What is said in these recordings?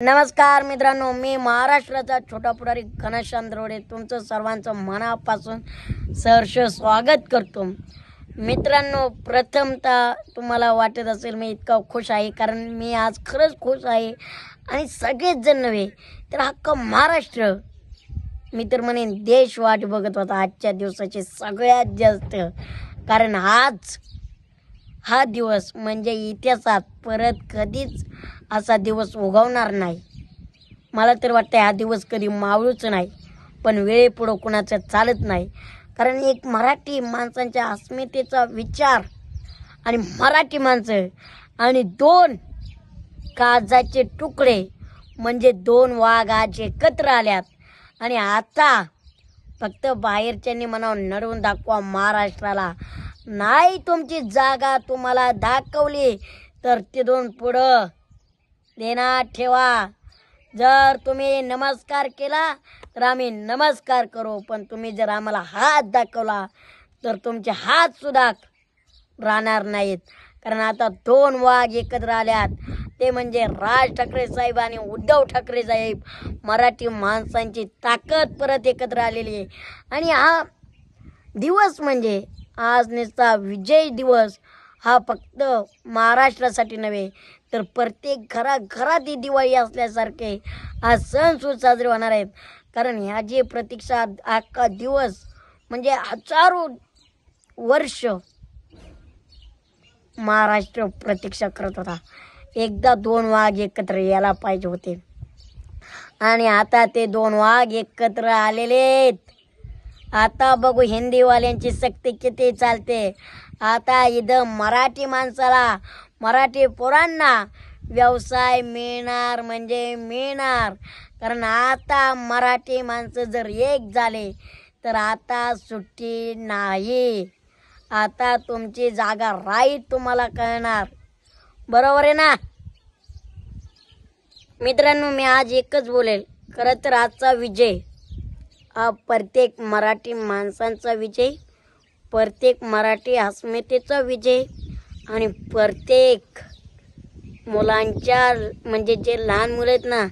नमस्कार मित्रांनो, मी महाराष्ट्राचा छोटा पुढारी घनश्याम द्रोडे तुमचं सर्वांचं मनापासून सहर्ष स्वागत करतो। मित्रांनो, प्रथमतः तुम्हाला वाटत असेल मी इतका खुश आहे, कारण मी आज खरंच खुश आहे आणि सगळेच जण नव्हे तर हक्क महाराष्ट्र, मी तर म्हणेन देश वाट बघत होता आजच्या दिवसाची सगळ्यात जास्त। कारण आज हा दिवस म्हणजे इतिहासात परत कधीच असा दिवस उगवणार नाही। मला तर वाटतं हा दिवस कधी मावळूच नाही, पण वेळेपुढं कुणाचं चालत नाही। कारण एक मराठी माणसांच्या अस्मितेचा विचार आणि मराठी माणसं आणि दोन काळजाचे तुकडे म्हणजे दोन वाघ आज एकत्र आल्यात आणि आता फक्त बाहेरच्यांनी म्हणावं नडवून दाखवा महाराष्ट्राला, नाही तुमची जागा तुम्हाला दाखवली तर तिथून पुढं देणार ठेवा। जर तुम्ही नमस्कार केला तर आम्ही नमस्कार करू, पण तुम्ही जर आम्हाला हात दाखवला तर तुमचे हात सुद्धा राहणार नाहीत। कारण आता दोन वाघ एकत्र आल्यात, ते म्हणजे राज ठाकरे साहेब आणि उद्धव ठाकरे साहेब। मराठी माणसांची ताकद परत एकत्र आलेली आहे आणि हा दिवस म्हणजे आज नुसता विजय दिवस हा फक्त महाराष्ट्रासाठी नव्हे तर प्रत्येक घराघरात ही दिवाळी असल्यासारखे आज सण साजरे होणार आहेत। कारण ह्याची प्रतीक्षा अख्खा दिवस म्हणजे हजारो वर्ष महाराष्ट्र प्रतीक्षा करत होता। एकदा दोन वाघ एकत्र यायला पाहिजे होते आणि आता ते दोन वाघ एकत्र आलेले आहेत। आता बघू हिंदीवाल्यांची सक्ती किती चालते। आता इथं मराठी माणसाला, मराठी पोरांना व्यवसाय मिळणार म्हणजे मिळणार। कारण आता मराठी माणसं जर एक झाले तर आता सुट्टी नाही। आता तुमची जागा राईट तुम्हाला कळणार, बरोबर आहे ना मित्रांनो। मी आज एकच बोलेल, खरं तर आजचा विजय हा प्रत्येक मराठी माणसांचा विजय, प्रत्येक मराठी अस्मितेचा विजय आणि प्रत्येक मुलांच्या म्हणजे जे लहान मुलं आहेत ना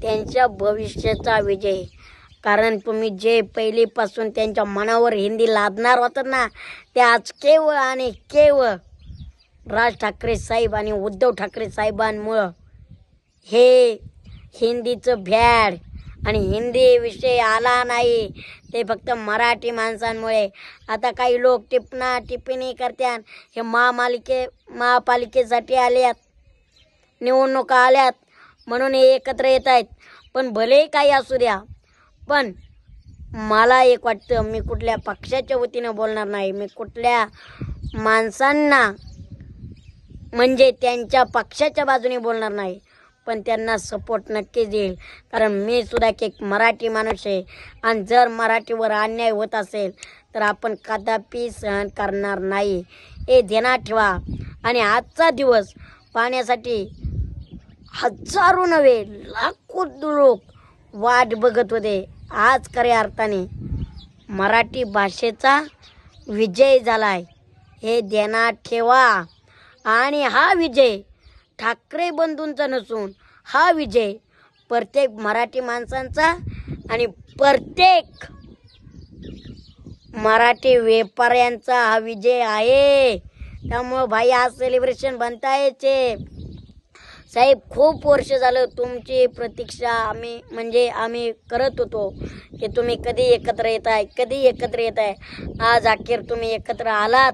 त्यांच्या भविष्याचा विजय। कारण तुम्ही जे पहिलीपासून त्यांच्या मनावर हिंदी लादणार होतात ना, ते आज केवळ आणि केवळ राज ठाकरे साहेब आणि उद्धव ठाकरे साहेबांमुळं हे हिंदीचं भ्याड आणि हिंदी विषय आला नाही, ते फक्त मराठी माणसांमुळे। आता काही लोक टिप्पणी करतात, हे महापालिकेसाठी आल्यात, निवडणुका आल्यात म्हणून हे एकत्र येत आहेत। पण भले काही असू द्या, पण मला एक वाटतं, मी कुठल्या पक्षाच्या वतीनं बोलणार नाही, मी कुठल्या माणसांना म्हणजे त्यांच्या पक्षाच्या बाजूने बोलणार नाही, पण त्यांना सपोर्ट नक्कीच देईल। कारण मी सुद्धा एक मराठी माणूस आहे आणि जर मराठीवर अन्याय होत असेल तर आपण कदापि सहन करणार नाही, हे ध्यानात ठेवा। आणि आजचा दिवस पाहण्यासाठी हजारो नव्हे लाखो लोक वाट बघत होते। आज खऱ्या अर्थाने मराठी भाषेचा विजय झालाय, हे ध्यानात ठेवा। आणि हा विजय ठाकरे बंधूंचा नसून हा विजय प्रत्येक मराठी माणसांचा आणि प्रत्येक मराठी व्यापाऱ्यांचा हा विजय आहे। त्यामुळं भाई आज सेलिब्रेशन बनतायचे साहेब। खूप वर्ष झालं तुमची प्रतीक्षा आम्ही करत होतो की तुम्ही कधी एकत्र येताय, कधी एकत्र येताय। आज अखेर तुम्ही एकत्र आलात।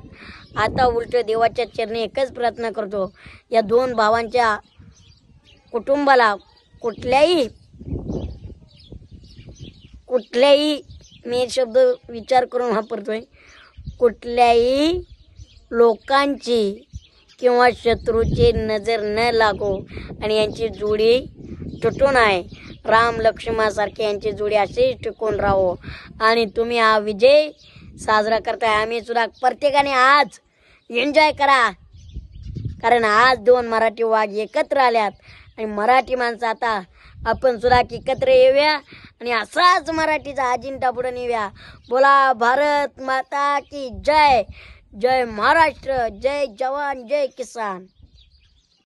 आता उलट देवाच्या चरणी एकच प्रार्थना करतो, या दोन भावांच्या कुटुंबाला कुठल्याही मी शब्द विचार करून वापरतोय, कुठल्याही लोकांची किंवा शत्रूची नजर न लागो आणि यांची जोडी तुटून आहे, राम लक्ष्मणासारखी यांची जोडी अशीच टिकून राहो। आणि तुम्ही हा विजय साजरा करताय, आम्ही सुद्धा प्रत्येकाने आज एन्जॉय करा। कारण आज दोन मराठी वाघ एकत्र आल्यात आणि मराठी माणसं आता आपण सुद्धा एकत्र येऊया आणि असाच मराठीचा अजिंठा पुढे नेऊया। बोला भारत माता की जय, जय महाराष्ट्र, जय जवान जय किसान।